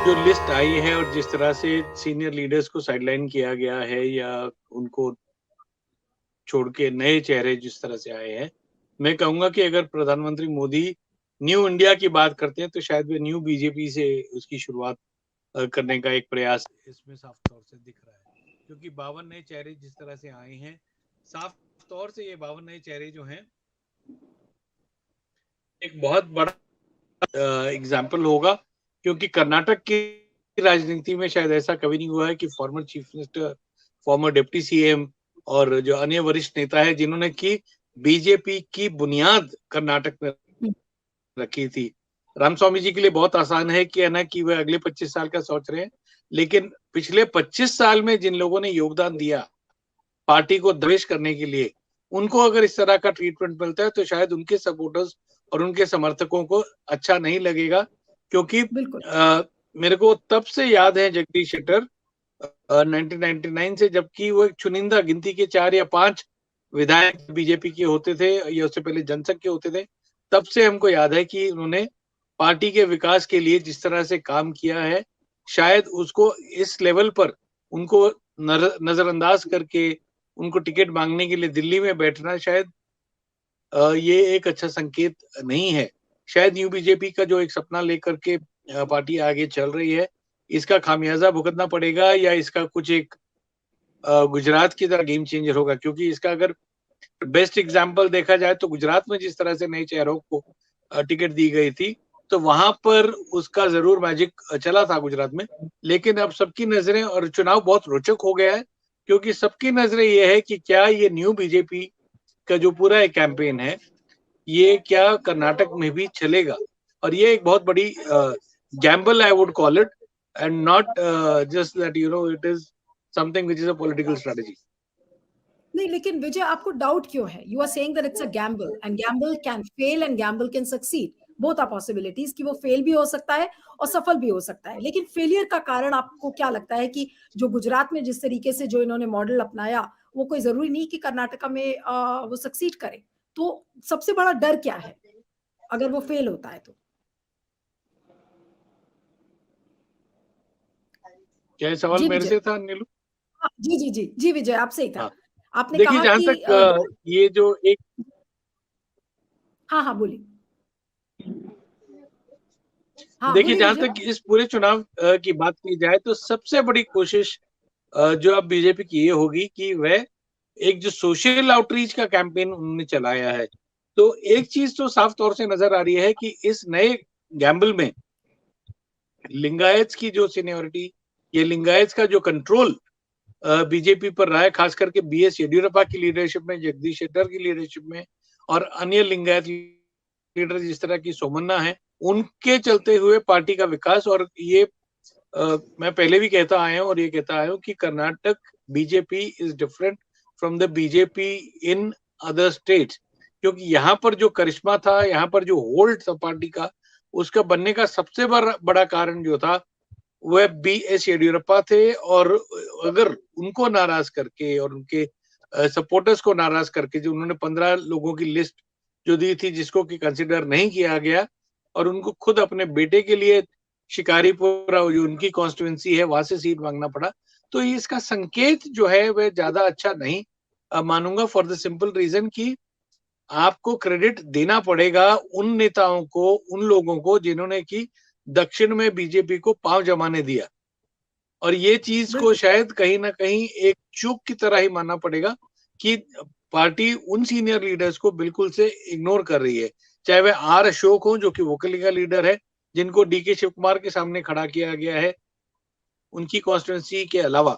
जो लिस्ट आई है और जिस तरह से सीनियर लीडर्स को साइडलाइन किया गया है या उनको छोड़ के नए चेहरे जिस तरह से आए हैं, मैं कहूंगा कि अगर प्रधानमंत्री मोदी न्यू इंडिया की बात करते हैं तो शायद वे न्यू बीजेपी से उसकी शुरुआत करने का एक प्रयास इसमें साफ तौर से दिख रहा है, क्योंकि 52 नए चेहरे जिस तरह से आए हैं, साफ तौर से ये 52 नए चेहरे जो हैं एक बहुत बड़ा एग्जाम्पल होगा, क्योंकि कर्नाटक की राजनीति में शायद ऐसा कभी नहीं हुआ है कि former chief minister, farmer deputy CM और जो अन्य वरिष्ठ नेता है जिन्होंने की बीजेपी की बुनियाद कर्नाटक में रखी थी। रामस्वामी जी के लिए बहुत आसान है कि है ना कि वे अगले 25 साल का सोच रहे हैं, लेकिन पिछले 25 साल में जिन लोगों ने योगदान दिया पार्टी को दबिश करने के लिए, उनको अगर इस तरह का ट्रीटमेंट मिलता है तो शायद उनके सपोर्टर्स और उनके समर्थकों को अच्छा नहीं लगेगा, क्योंकि मेरे को तब से याद है जगदीश शेट्टर 1999 से, जबकि वो एक चुनिंदा गिनती के 4 या 5 विधायक बीजेपी के होते थे या उससे पहले जनसंघ के होते थे, तब से हमको याद है कि उन्होंने पार्टी के विकास के लिए जिस तरह से काम किया है, शायद उसको इस लेवल पर उनको नजरअंदाज करके उनको टिकट मांगने के लिए दिल्ली में बैठना शायद ये एक अच्छा संकेत नहीं है। शायद न्यू बीजेपी का जो एक सपना लेकर के पार्टी आगे चल रही है, इसका खामियाजा भुगतना पड़ेगा या इसका कुछ एक गुजरात की तरह गेम चेंजर होगा, क्योंकि इसका अगर बेस्ट एग्जांपल देखा जाए तो गुजरात में जिस तरह से नए चेहरों को टिकट दी गई थी, तो वहां पर उसका जरूर मैजिक चला था गुजरात में, लेकिन अब सबकी नजरें, और चुनाव बहुत रोचक हो गया है क्योंकि सबकी नजरें ये है कि क्या ये न्यू बीजेपी का जो पूरा एक कैंपेन है ये क्या कर्नाटक में भी चलेगा, और ये एक बहुत बड़ी gamble I would call it, and not just that it is something which is a political strategy. नहीं, लेकिन विजय आपको डाउट क्यों है? You are saying that it's a gamble and gamble can fail and gamble can succeed, both are possibilities कि वो fail भी हो सकता है और सफल भी हो सकता है। लेकिन फेलियर का कारण आपको क्या लगता है कि जो गुजरात में जिस तरीके से जो इन्होंने मॉडल अपनाया वो कोई जरूरी नहीं कि कर्नाटका में वो सक्सीड करे? तो सबसे बड़ा डर क्या है अगर वो फेल होता है तो? क्या सवाल मेरे से था नीलू? जी जी जी जी विजय, आपसे ही था। आपने देखिए, कहा जहां कि तक ये जो एक हाँ बोलिए। देखिए, जहां तक इस पूरे चुनाव की बात की जाए तो सबसे बड़ी कोशिश जो अब बीजेपी की ये होगी कि वह एक जो सोशल आउटरीच का कैंपेन उन्होंने चलाया है, तो एक चीज तो साफ तौर से नजर आ रही है कि इस नए गैम्बल में लिंगायत की जो सीनियोरिटी, ये लिंगायत का जो कंट्रोल बीजेपी पर रहा है, खास करके बीएस येडियुरप्पा की लीडरशिप में, जगदीश शेट्टर की लीडरशिप में और अन्य लिंगायत लीडर जिस तरह की सोमन्ना है, उनके चलते हुए पार्टी का विकास। और ये मैं पहले भी कहता आया हूं और ये कहता आया हूं कि Karnataka BJP is different from the BJP in other states, क्योंकि यहाँ पर जो करिश्मा था, यहाँ पर जो होल्ड था पार्टी का, उसका बनने का सबसे बड़ा कारण जो था वह बी एस येडियुरप्पा थे। और अगर उनको नाराज करके और उनके सपोर्टर्स को नाराज करके, जो उन्होंने 15 लोगों की लिस्ट जो दी थी जिसको कि कंसिडर नहीं किया गया, और उनको खुद अपने बेटे के लिए शिकारीपुरा जो उनकी कॉन्स्टिट्यूंसी है वहां से सीट मांगना पड़ा, तो इसका संकेत जो है वह ज्यादा अच्छा नहीं मानूंगा, फॉर द सिंपल रीजन कि आपको क्रेडिट देना पड़ेगा उन नेताओं को, उन लोगों को जिन्होंने कि दक्षिण में बीजेपी को पांव जमाने दिया, और ये चीज को शायद कहीं ना कहीं एक चूक की तरह ही मानना पड़ेगा कि पार्टी उन सीनियर लीडर्स को बिल्कुल से इग्नोर कर रही है, चाहे वह आर अशोक हो जो कि वोकली का लीडर है, जिनको डी के शिव कुमार के सामने खड़ा किया गया है उनकी कॉन्स्टिट्यूंसी के अलावा,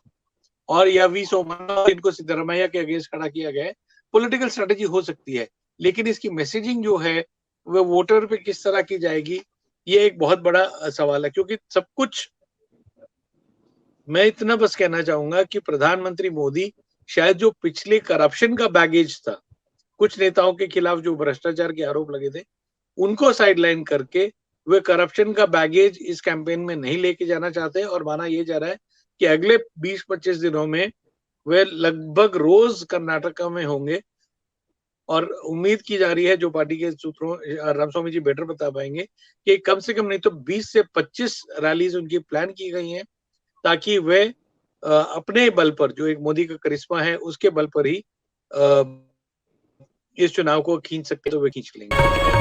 और या वी सोमन्ना जिनको सिद्धरामैया के अगेंस्ट खड़ा किया गया है। पॉलिटिकल स्ट्रेटेजी हो सकती है, लेकिन इसकी मैसेजिंग जो है वह वोटर पे किस तरह की जाएगी, ये एक बहुत बड़ा सवाल है। क्योंकि सब कुछ, मैं इतना बस कहना चाहूंगा कि प्रधानमंत्री मोदी शायद जो पिछले करप्शन का बैगेज था, कुछ नेताओं के खिलाफ जो भ्रष्टाचार के आरोप लगे थे, उनको साइडलाइन करके वे करप्शन का बैगेज इस कैंपेन में नहीं लेके जाना चाहते, और माना यह जा रहा है कि अगले 20-25 दिनों में वे लगभग रोज कर्नाटका में होंगे और उम्मीद की जा रही है, जो पार्टी के सूत्रों रामस्वामी जी बेटर बता पाएंगे, कि कम से कम नहीं तो 20 से 25 रैलीज उनकी प्लान की गई हैं, ताकि वे अपने बल पर, जो एक मोदी का करिश्मा है उसके बल पर ही इस चुनाव को खींच सकते, तो वे खींच लेंगे।